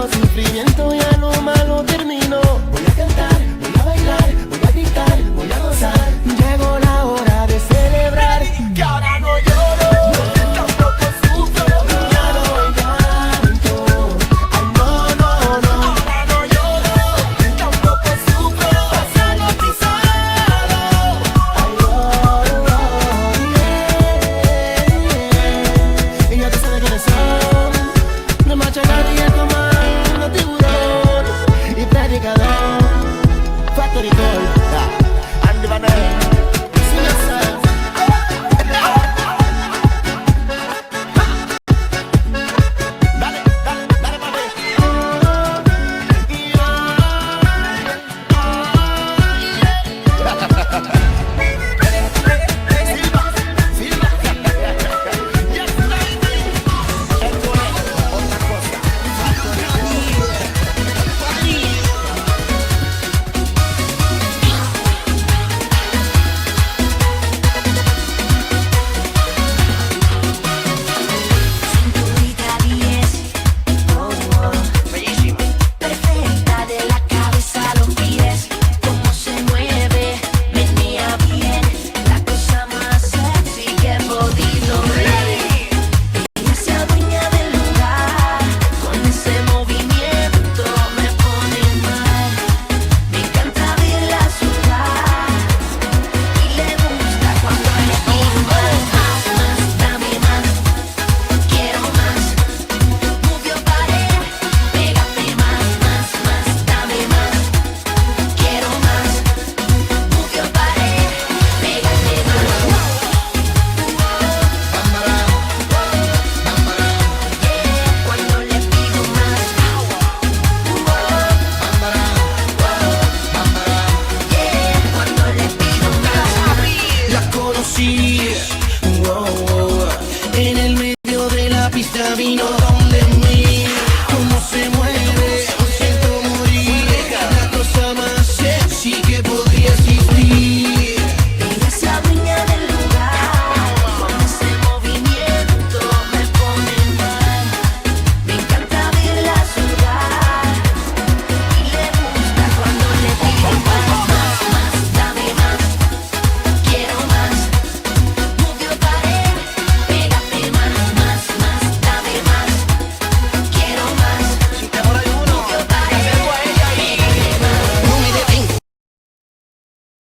sufrimiento ya lo malo terminó. Voy a cantar, voy a bailar, voy a gritar, voy a gozar. Llegó la hora de celebrar. Que ahora no lloro, tampoco sufro. Ya no llanto. Ay, no, no, no. Ahora no lloro, tampoco sufro. Pasa lo pisado. Ay, oh, oh, yeah. Y ya tú sabes quiénes son. No marcha nadie como no tiburón y predicador. Factory Gold, Andy Banel. See yourself. Dale, dale, dale, papi. Silva, Silva. Yes, baby. Esto es otra cosa. Cinturita 10, perfecta de la cabeza a los pies. Cómo se mueve, menea bien, la cosa más sexy que he podido ver. Ella se adueña del lugar, con ese movimiento me pone mal. Me encanta verla sudar y le gusta cuando le pido más, dame más. Quiero más, move your body, pégate más, dame más. Quiero más, move your body, pégate más. Cuando le pido más, cuando le pido más. La conocí, en el medio de la pista vino.